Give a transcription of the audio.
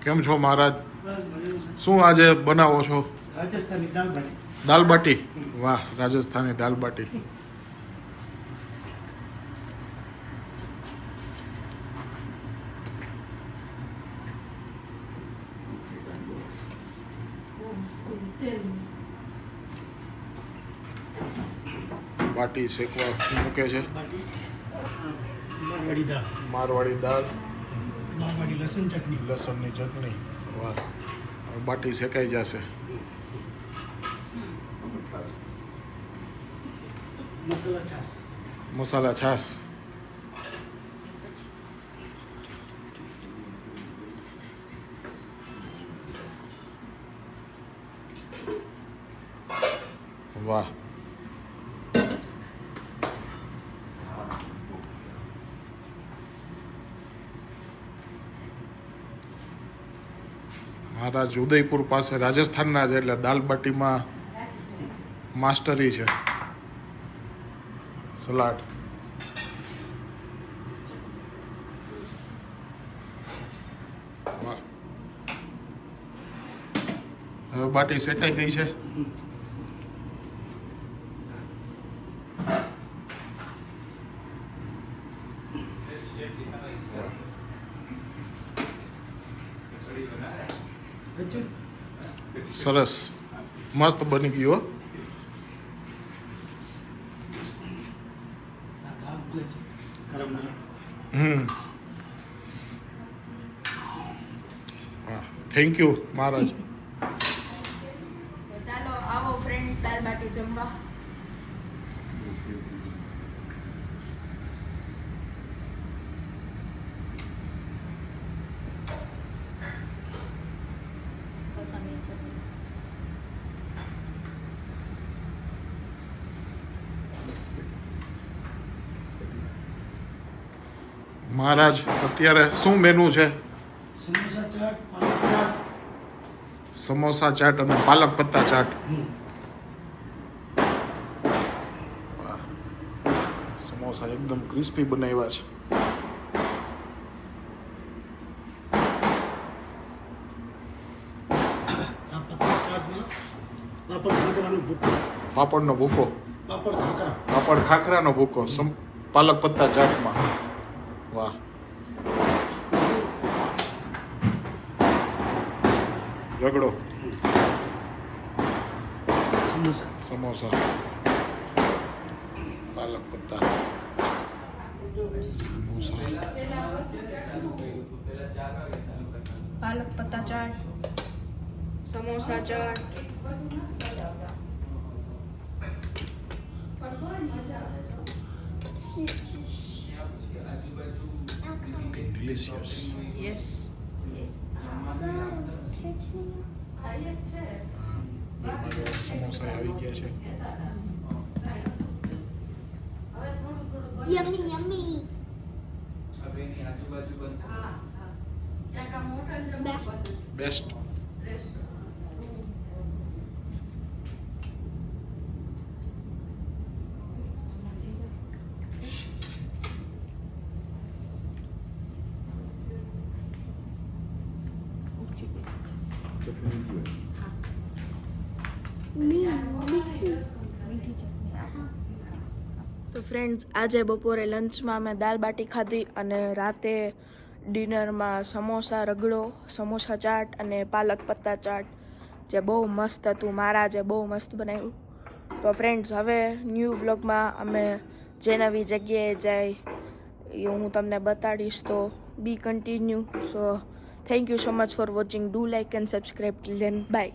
કેમ છો મહારાજ? બસ ભણ્યું છે. શું આજે બનાવો છો? રાજસ્થાની દાલ બાટી. દાલ બાટી. વાહ, રાજસ્થાની દાલ બાટી. બાટી શેકવા મૂકે છે. બાટી મારવાડી દાળ, મારવાડી દાળ, મારવાડી લસણ ચટણી. લસણની ચટણી. વાહ, હવે બાટી શેકાઈ જશે. મસાલા છાશ. મસાલા છાશ. વાહ, મહારાજ ઉદયપુર પાસે રાજસ્થાનના છે એટલે દાલ બાટીમાં માસ્ટરી છે. સલાડ. વાહ, હવે બાટી શેકાઈ ગઈ છે. રચું? સરસ, મસ્ત બની ગયું હો. આ દાળ ઉકળે છે. ગરમ ગરમ. વાહ, થેન્ક યુ મહારાજ. ચાલો આવો ફ્રેન્ડ્સ દાલ બાટી જમવા. લસણની ચટણી. મહારાજ અત્યારે શું મેનુ છે? સમોસા ચાટ, પાલક ચાટ. સમોસા ચાટ અને પાલક પત્તા ચાટ. વાહ, સમોસા એકદમ ક્રિસ્પી બનાવ્યા છે. આ પત્તા ચાટમાં પાપડ ખાખરાનો ભૂકો. પાપડનો ભૂકો. પાપડ ખાખરા. પાપડ ખાખરાનો ભૂકો પાલક પત્તા ચાટમાં. વાહ, રગડો. સમોસા. સમોસા, પાલક પત્તા, સમોસા. પાલક પત્તા ચાટ, સમોસા ચાટ. ડિલિશિયસ. યસ. સમોસા આવી ગયા છે. Yummy, yummy. બેસ્ટ. તો ફ્રેન્ડ્સ આજે બપોરે લંચમાં અમે દાલ બાટી ખાધી અને રાતે ડિનરમાં સમોસા રગડો, સમોસા ચાટ અને પાલક પત્તા ચાટ જે બહુ મસ્ત હતું. મહારાજે બહુ મસ્ત બનાવ્યું. તો ફ્રેન્ડ્સ હવે ન્યૂ વ્લોગમાં અમે જે નવી જગ્યાએ જાય એ હું તમને બતાડીશ. To be continue. So thank you so much for watching. Do like and subscribe. Till then by.